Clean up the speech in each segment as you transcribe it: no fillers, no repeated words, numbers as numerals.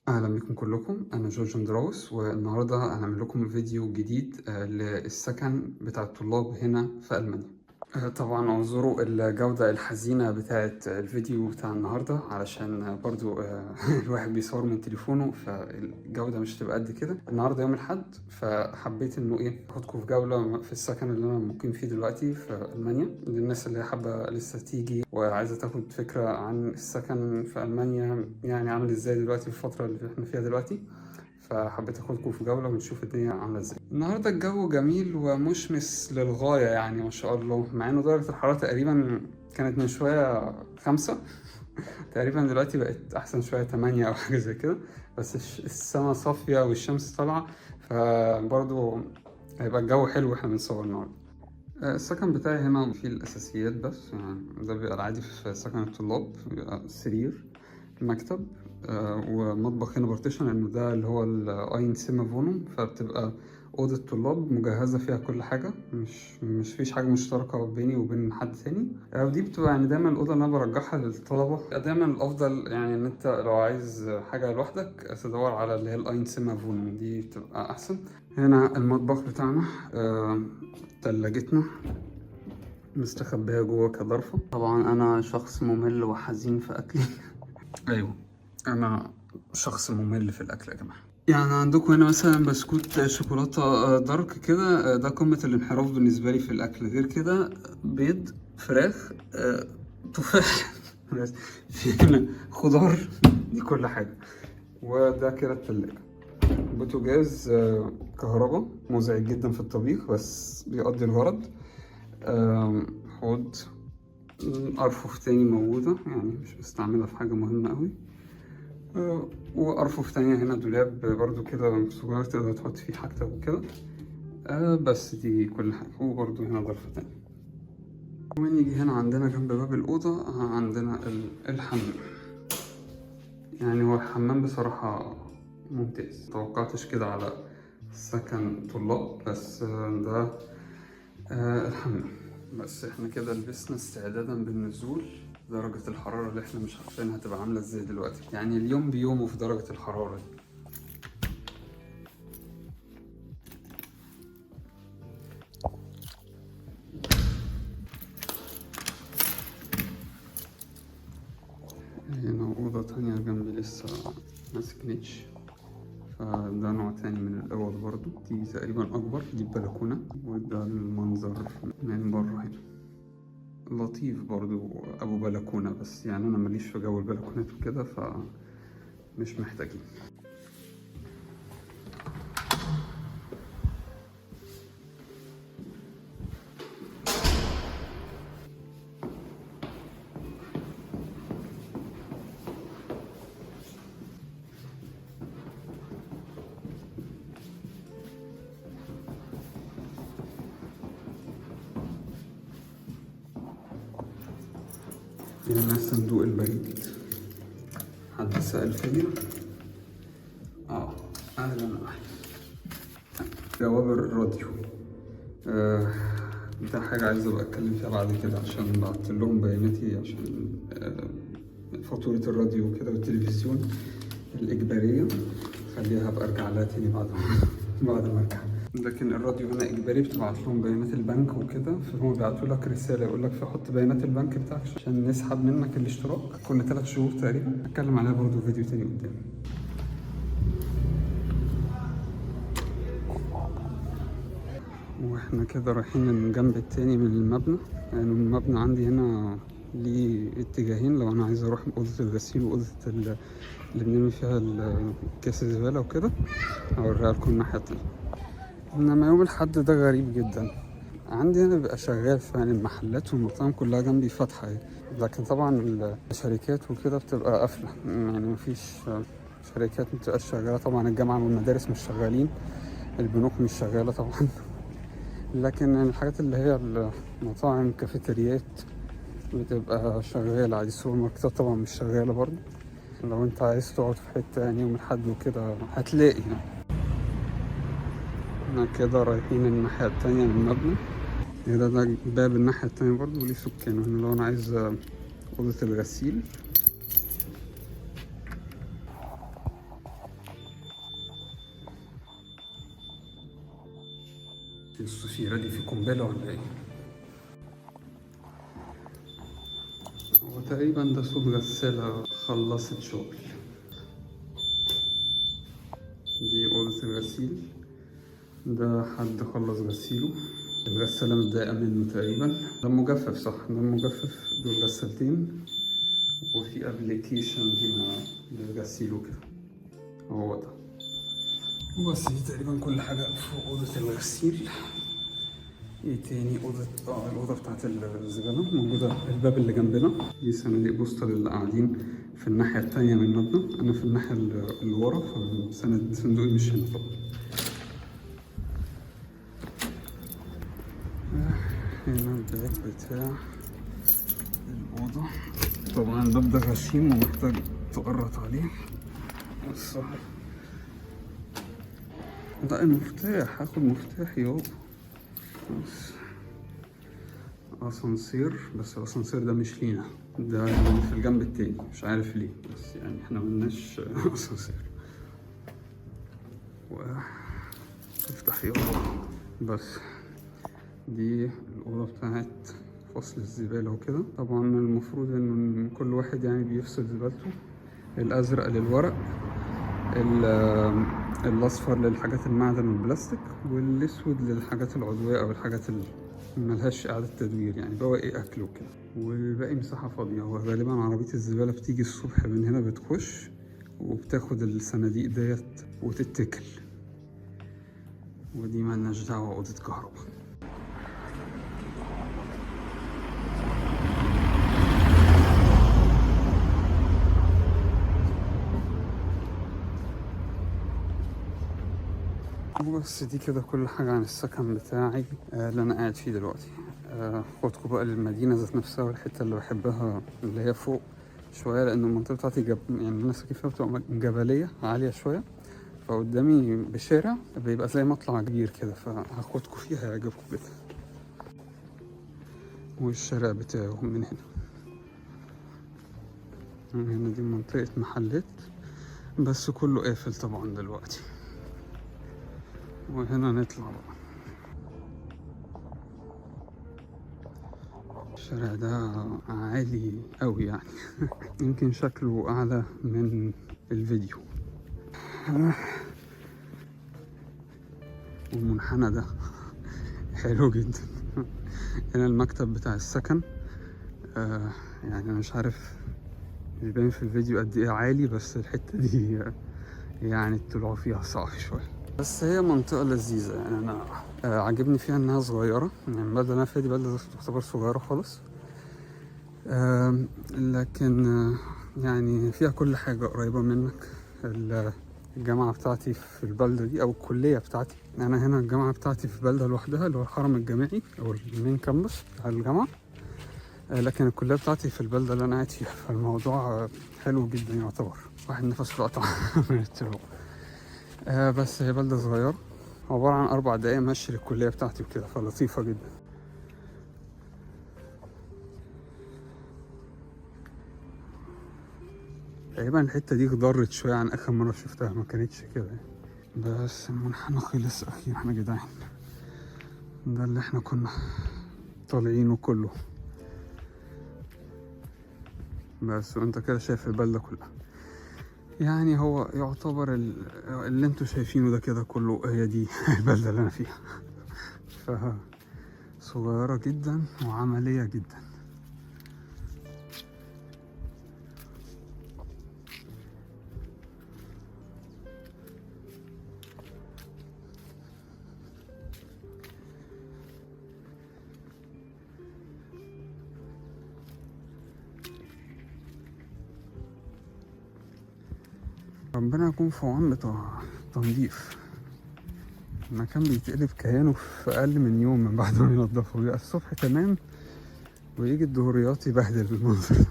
أهلا بكم كلكم، أنا جورج اندراوس، والنهاردة هنعمل لكم فيديو جديد للسكن بتاع الطلاب هنا في ألمانيا. طبعا اعذروا الجودة الحزينة بتاعة الفيديو بتاع النهاردة علشان برضو الواحد بيصور من تليفونه، فالجودة مش تبقى قد كده. النهاردة يوم الأحد، فحبيت إنه أخدكم في جولة في السكن اللي أنا مقيم فيه دلوقتي في ألمانيا، للناس اللي حابة لسه تيجي وعايزة تاخد فكرة عن السكن في ألمانيا، يعني عامل إزاي دلوقتي في الفترة اللي إحنا فيها دلوقتي. فحبيت اخدكم في جولة ونشوف الدنيا عاملة ازاي. النهاردة الجو جميل ومشمس للغاية، يعني ما شاء الله، مع انه درجة الحرارة تقريبا كانت من شوية 5 تقريبا، دلوقتي بقت احسن شوية 8 او حاجة زي كده. بس السما صافية والشمس طالعة، فبرضه هيبقى الجو حلو واحنا بنصور النهاردة. السكن بتاعي هنا فيه الأساسيات بس، يعني ده بيبقى العادي في سكن الطلاب، بيبقى سرير، مكتب، ومطبخ هنا بارتيشن، لأنه ده اللي هو الأين سيما فونوم، فبتبقى أوضة طلاب مجهزة فيها كل حاجة، مش فيش حاجة مشتركة بيني وبين حد تاني. ودي بتبقى يعني دايما الأوضة اللي أنا برجحها للطلبة. دايما الأفضل يعني إن أنت لو عايز حاجة لوحدك تدور على اللي هي الأين سيما فونوم، دي بتبقى أحسن. هنا المطبخ بتاعنا، تلاجتنا مستخبية جوه كظرفة. طبعا أنا شخص ممل وحزين في أكلي. أيوه، أنا شخص ممل في الأكل يا جماعة. يعني عندكم هنا مثلا بسكوت شوكولاتة دارك كده، ده قمة الانحراف بالنسبة لي في الأكل. غير كده بيض، فراخ، تفاح بس في هنا خضار، دي كل حاجة. وده كده التلاجة. بوتاجاز كهرباء، مزعج جدا في الطبيخ بس بيقضي الغرض. حوض، أرفف تاني موجودة، يعني مش بستعملها في حاجة مهمة أوي. وأرفف تانية هنا، دولاب برضو كده صغير تقدر تحط فيه حاجتك وكده. بس دي كل حاجة. وبرضو هنا ظرف تاني. ونيجي هنا عندنا جنب باب الأوضة عندنا الحمام. يعني هو الحمام بصراحة ممتاز، متوقعتش كده على سكن طلاب، بس ده الحمام. بس احنا كده لبسنا استعدادا بالنزول. درجة الحرارة اللي احنا مش عارفينها هتبقى عاملة ازاي دلوقتي، يعني اليوم بيومه في درجة الحرارة دي. هنا أوضة تانية جنبي لسه مسكنتش، فده نوع تاني من الأوض برضو. دي تقريبا أكبر، دي بلكونة، وده المنظر من بره هنا. لطيف برضو أبو بلكونة، بس يعني أنا ماليش في جو البلكونات وكده، فمش محتاجين. هنا صندوق البريد، حد سأل فيا؟ أهلا وسهلا. جواب الراديو، آه ده حاجة عايز أبقى أتكلم فيها بعد كده، عشان بعت لهم بياناتي عشان فاتورة الراديو وكده والتلفزيون الإجبارية. خليها أبقى أرجع لها تاني بعد ما أرجع. لكن الراديو هنا إجباري، بتبعت لهم بيانات البنك وكده، فهم بيبعتوا لك رسالة يقول لك حط بيانات البنك بتاعك عشان نسحب منك الاشتراك كل 3 شهور تقريبا. هتكلم عليها برضه فيديو تاني قدام. واحنا كده رايحين الجنب التاني من المبنى، يعني المبنى عندي هنا ليه اتجاهين. لو انا عايز اروح اوضه الغسيل واوضه اللي بنرمي فيها كيس الزباله وكده، هوريها لكم الناحيه التانيه. انما يوم الحد ده غريب جدا. عندي هنا بيبقى شغال، يعني المحلات والمطاعم كلها جنبي فاتحه، لكن طبعا الشركات وكده بتبقى قافله، يعني مفيش شركات مبتبقاش شغاله. طبعا الجامعه والمدارس مش شغالين، البنوك مش شغاله طبعا. لكن الحاجات اللي هي المطاعم، كافيتريات، بتبقى شغالة عادي. السوبر ماركتات طبعا مش شغالة برضه. لو انت عايز تقعد في حتة يعني يوم الأحد وكده هتلاقي يعني. احنا كده رايحين الناحية التانية من المبنى. ده باب الناحية التانية برضه وليه سكان. هنا لو انا عايز أوضة الغسيل، السفيرة دي في قنبلة ولا ايه؟ هو تقريبا ده صوت غسالة خلصت شغل. دي أوضة الغسيل، ده حد خلص غسيله، الغسالة متضايقة منه تقريبا. ده مجفف صح، ده مجفف، دول غسالتين وفي ابلكيشن هنا للغسيل وكده. هو ده. وبس دي تقريبا كل حاجة في أوضة الغسيل. ايه تاني؟ الأوضة بتاعت الزبالة موجودة الباب اللي جنبنا. دي صناديق بوسطة للي قاعدين في الناحية التانية من المبنى، أنا في الناحية اللي ورا، فصندوقي مش هنا طبعا. هنا الباب بتاع الأوضة. طبعا الباب ده غشيم ومحتاج تقرط عليه. الصح ده المفتاح، هاخد مفتاح يابا. بس اسانسير، بس الاسانسير ده مش لينا، ده في الجنب التاني، مش عارف ليه، بس يعني احنا ملناش اسانسير. افتح يابا. بس دي الأوضة بتاعت فصل الزبالة وكده. طبعا المفروض ان كل واحد يعني بيفصل زبالته، الأزرق للورق، الأصفر للحاجات المعدن والبلاستيك، والأسود للحاجات العضوية أو الحاجات اللي ملهاش إعادة تدوير، يعني بواقي أكل وكده. والباقي مساحة فاضية. وغالبا عربية الزبالة بتيجي الصبح من هنا، بتخش وبتاخد الصناديق ديت وتتكل. ودي ملناش دعوة، أوضة كهرباء. بس دي كده كل حاجة عن السكن بتاعي اللي أنا قاعد فيه دلوقتي. خدكوا بقى للمدينة ذات نفسها والحتة اللي بحبها اللي هي فوق شوية، لأن المنطقة بتاعتي يعني أنا ساكن فيها بتبقى جبلية عالية شوية، فقدامي بشارع بيبقى زي مطلع كبير كده، فهاخدكوا فيها هيعجبكوا جدا. والشارع بتاعه من هنا دي منطقة محلات، بس كله قافل طبعا دلوقتي. وهنا نطلع بقى. الشارع ده عالي قوي يعني يمكن شكله أعلى من الفيديو. والمنحنى ده حلو جدا. هنا المكتب بتاع السكن. يعني أنا مش عارف، مش باين في الفيديو قد إيه عالي، بس الحتة دي يعني الطلوع فيها صعب شوية، بس هي منطقة لذيذة. يعني أنا عاجبني فيها إنها صغيرة، يعني البلدة اللي أنا فيها دي بلدة تعتبر صغيرة خالص، لكن يعني فيها كل حاجة قريبة منك. الجامعة بتاعتي في البلدة دي، أو الكلية بتاعتي، أنا هنا الجامعة بتاعتي في بلدة لوحدها اللي هو الحرم الجامعي أو المين كامبس بتاع الجامعة، لكن الكلية بتاعتي في البلدة اللي أنا قاعد فيها، فالموضوع حلو جدا يعتبر. واحد نفسه قطع من الطلوع. بس هي بلدة صغيرة، عبارة عن 4 دقايق مشي للكلية بتاعتي وكده، فلطيفة جدا. تقريبا الحتة دي اتضرت شوية عن آخر مرة شفتها، ما كانتش كده. بس المنحنى خلص أخيرا يا جدعان، ده اللي احنا كنا طالعينه كله. بس وانت كده شايف البلدة كلها، يعني هو يعتبر اللي انتوا شايفينه ده كده كله هي دي البلدة اللي انا فيها. صغيرة جدا وعملية جدا. ربنا يكون في عون بتوع التنظيف، المكان بيتقلب كيانه في أقل من يوم من بعد ما ينضفه. بيبقى الصبح تمام ويجي الظهريات يبهدل المنظر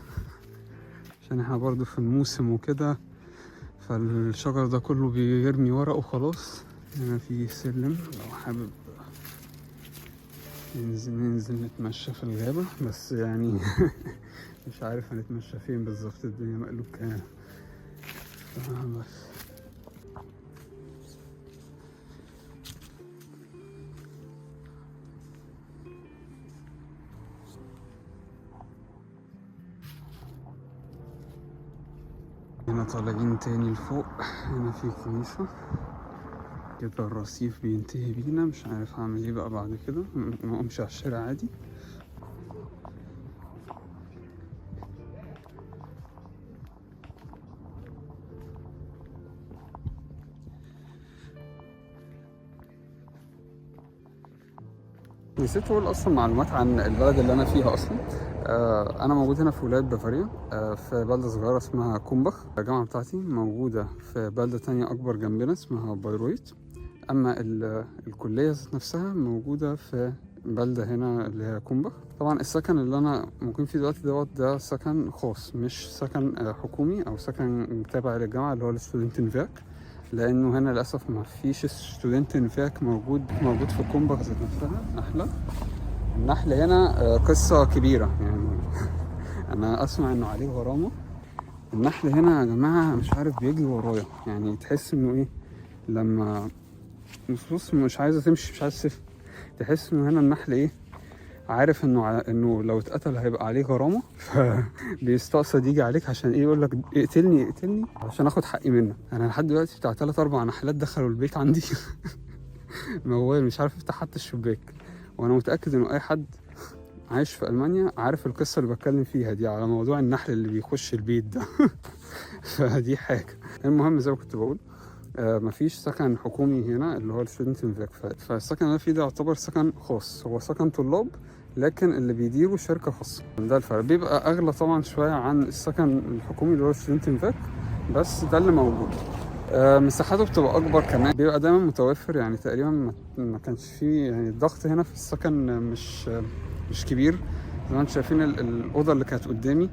عشان احنا برضو في الموسم وكده، فالشجر ده كله بيرمي ورقه خلاص. هنا في سلم لو حابب ننزل نتمشى في الغابة، بس يعني مش عارف هنتمشى فين بالظبط، الدنيا مقلوب كده. بس هنا طالعين تاني لفوق. هنا في كنيسة كده، الرصيف بينتهي بينا، مش عارف هعمل ايه بقى بعد كده. امشي على الشارع عادي. نسيت اقول اصلا معلومات عن البلد اللي انا فيها اصلا. انا موجود هنا في ولايه بافاريا، في بلده صغيره اسمها كومبخ. الجامعه بتاعتي موجوده في بلده تانية اكبر جنبنا اسمها بايرويت. اما الكليه ذات نفسها موجوده في بلده هنا اللي هي كومبخ. طبعا السكن اللي انا ممكن فيه دلوقتي ده سكن خاص، مش سكن حكومي او سكن تابع للجامعه اللي هو الستودنت انفاك، لانه هنا للاسف ما فيش ستودنت انفاك موجود في كومبخ ذات نفسها. النحل هنا قصة كبيرة يعني. أنا أسمع إنه عليه غرامة. النحل هنا يا جماعة مش عارف بيجي ورايا، يعني تحس إنه إيه لما نصوص مش عايزة تمشي، مش عايزة تسيب. تحس إنه هنا النحل إيه، عارف إنه لو اتقتل هيبقى عليه غرامة، فبيستقصد يجي عليك عشان إيه، يقول لك اقتلني عشان آخد حقي منك. أنا لحد دلوقتي بتاع 3-4 نحلات دخلوا البيت عندي. موال مش عارف يفتح حتى الشباك. وأنا متأكد إنه أي حد عايش في ألمانيا عارف القصة اللي بتكلم فيها دي على موضوع النحل اللي بيخش البيت ده. فدي حاجة. المهم زي ما كنت بقول، مفيش سكن حكومي هنا اللي هو الستودنت انفاك. فالسكن اللي أنا فيه ده يعتبر سكن خاص، هو سكن طلاب لكن اللي بيديره شركة خاصة. ده الفرق، بيبقى أغلى طبعا شوية عن السكن الحكومي اللي هو الستودنت انفاك، بس ده اللي موجود. مساحته بتبقى أكبر كمان، بيبقى دايما متوفر، يعني تقريبا ما كانش فيه يعني الضغط هنا في السكن مش كبير. زي ما انتم شايفين الأوضة اللي كانت قدامي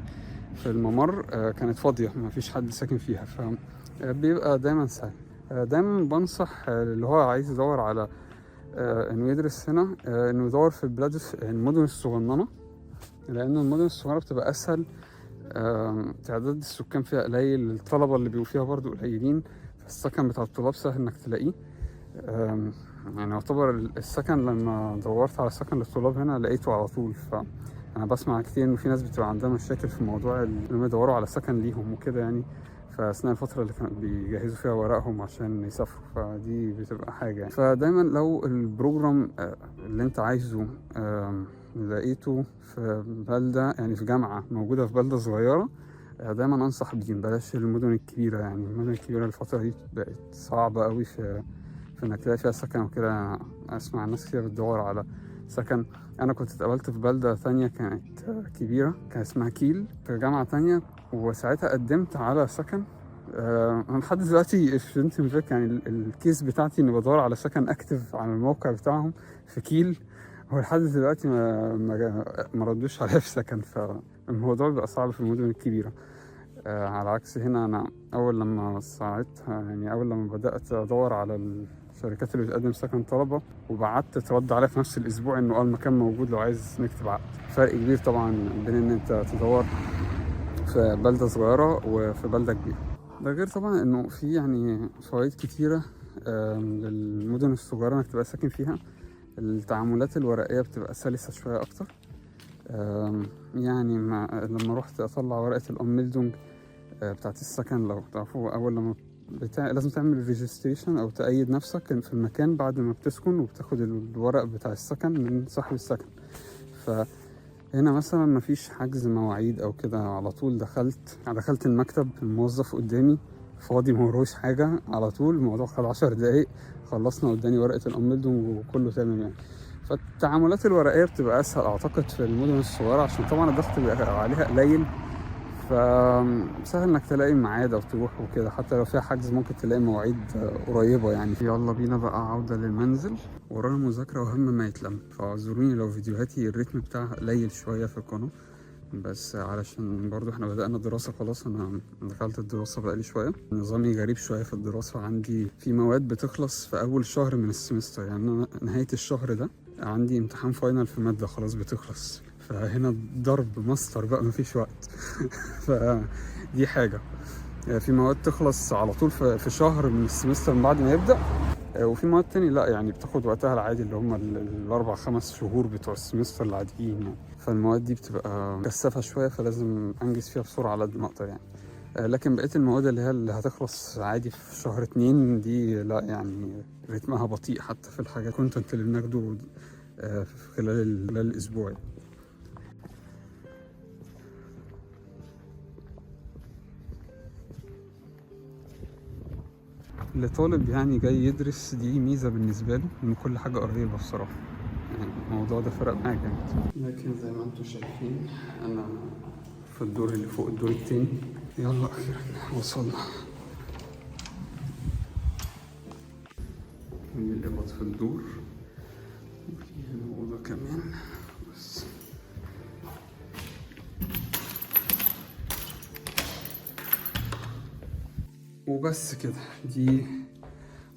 في الممر كانت فاضية، ما فيش حد ساكن فيها، فبيبقى دايما سهل. دايما بنصح اللي هو عايز يدور على انه يدرس هنا، انه يدور في البلاد المدن الصغننة، لأن المدن الصغيرة بتبقى أسهل. تعداد السكان فيها قليل، الطلبة اللي بيبقوا فيها برضو قليلين، فالسكن بتاع الطلاب سهل انك تلاقيه. يعني يعتبر السكن لما دورت على سكن للطلاب هنا لقيته على طول. فأنا بسمع كتير إن في ناس بتبقى عندها مشاكل في موضوع إنهم يدوروا على سكن ليهم وكده يعني، فأثناء الفترة اللي كانوا بيجهزوا فيها ورقهم عشان يسافروا، فدي بتبقى حاجة يعني. فدايما لو البروجرام اللي أنت عايزه لقيته في بلدة، يعني في جامعة موجودة في بلدة صغيرة، دايما أنصح بيه. بلاش المدن الكبيرة، يعني المدن الكبيرة الفترة دي بقت صعبة قوي في انك تلاقي فيها سكن وكده. اسمع ناس كتير بتدور على سكن. انا كنت اتقابلت في بلدة تانية كانت كبيرة، كان اسمها كيل، في جامعة تانية، وساعتها قدمت على سكن. انا لحد دلوقتي فهمت يعني الكيس بتاعتي اني بدور على سكن اكتف على الموقع بتاعهم في كيل، ولحد دلوقتي ما ردوش عليا في سكن. فالموضوع بيبقى صعب في المدن الكبيرة. على عكس هنا، انا اول لما ساعتها يعني اول لما بدات ادور على الشركات اللي بتقدم سكن طلبه وبعت ترد عليا في نفس الاسبوع انه المكان موجود لو عايز نكتب عقد. فرق كبير طبعا بين ان انت تدور في بلده صغيره وفي بلده كبيره. ده غير طبعا انه في يعني فوائد كتيره للمدن الصغيره انك تبقى ساكن فيها. التعاملات الورقيه بتبقى سلسه شويه اكتر. يعني لما رحت اطلع ورقه الأميلدونج بتاعت السكن، لو تعرفوا، اول لما لازم تعمل ريجستريشن او تأيد نفسك في المكان بعد ما بتسكن، وبتاخد الورق بتاع السكن من صاحب السكن. فهنا مثلا مفيش حجز مواعيد او كده، على طول دخلت المكتب، الموظف قدامي فاضي مهروش حاجة، على طول الموضوع خد 10 دقايق خلصنا، قدامي ورقة الأميلدونج وكله تمام يعني. فالتعاملات الورقية بتبقى أسهل أعتقد في المدن الصغيرة، عشان طبعا الضغط بيبقى عليها قليل، فسهل انك تلاقي ميعاد او تروح وكده. حتى لو فيها حجز ممكن تلاقي مواعيد قريبة يعني. يلا بينا بقى عودة للمنزل، ورانا مذاكرة وهم ما يتلم، فاعذروني لو فيديوهاتي الريتم بتاعها قليل شوية في القناة، بس علشان برضو احنا بدأنا دراسة خلاص. انا دخلت الدراسة بقالي شوية، نظامي غريب شوية في الدراسة. عندي في مواد بتخلص في اول شهر من السمستر، يعني أنا نهاية الشهر ده عندي امتحان فاينل في مادة خلاص بتخلص، فهنا ضرب ماستر بقى مفيش وقت. فدي حاجة. في مواد تخلص على طول في شهر من السمستر من بعد ما يبدأ، وفي مواد تاني لا، يعني بتاخد وقتها العادي اللي هم ال4-5 شهور بتوع السمستر العاديين يعني. فالمواد دي بتبقى كثافة شوية، فلازم أنجز فيها بسرعة على قد ما أقدر يعني. لكن بقية المواد اللي هي اللي هتخلص عادي في شهر 2 دي لا، يعني رتمها بطيء حتى في الحاجات كونتنت اللي بناخده في خلال الأسبوع يعني. لطالب يعني جاي يدرس دي ميزة بالنسبة له إن كل حاجة قريبة بصراحة، يعني الموضوع ده فرق معايا جامد. لكن زي ما انتم شايفين أنا في الدور اللي فوق الدور التاني. يلا أخيرا وصلنا. من الإبط في الدور، وفي هنا أوضة كمان بس. وبس كده، دي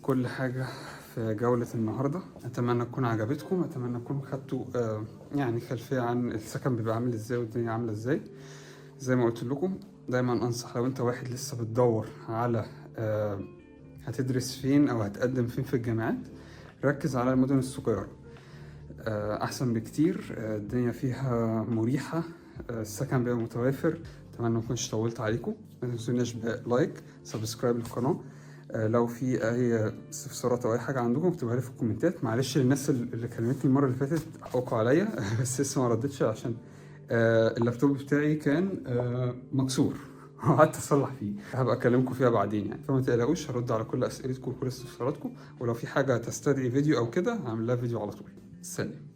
كل حاجة في جولة النهاردة. أتمنى تكون عجبتكم، أتمنى تكونوا خدتوا يعني خلفية عن السكن بيبقى عامل ازاي والدنيا عاملة ازاي. زي ما قلت لكم دايما أنصح لو أنت واحد لسه بتدور على هتدرس فين أو هتقدم فين في الجامعات، ركز على المدن الصغيرة، أحسن بكتير. الدنيا فيها مريحة، السكن بيبقى متوافر. أتمنى مكنش طولت عليكم، ما تنسوناش بلايك سبسكرايب للقناة. لو في أي استفسارات أو أي حاجة عندكم اكتبوها لي في الكومنتات. معلش للناس اللي كلمتني المرة اللي فاتت حقوقوا عليا بس لسه ما ردتش عشان اللابتوب بتاعي كان مكسور وقعدت اصلح فيه. هبقى اكلمكم فيها بعدين يعني، فما تقلقوش، هرد على كل اسئلتكم وكل استفساراتكم. ولو في حاجه تستدعي فيديو او كده هعمل لها فيديو على طول. سلام.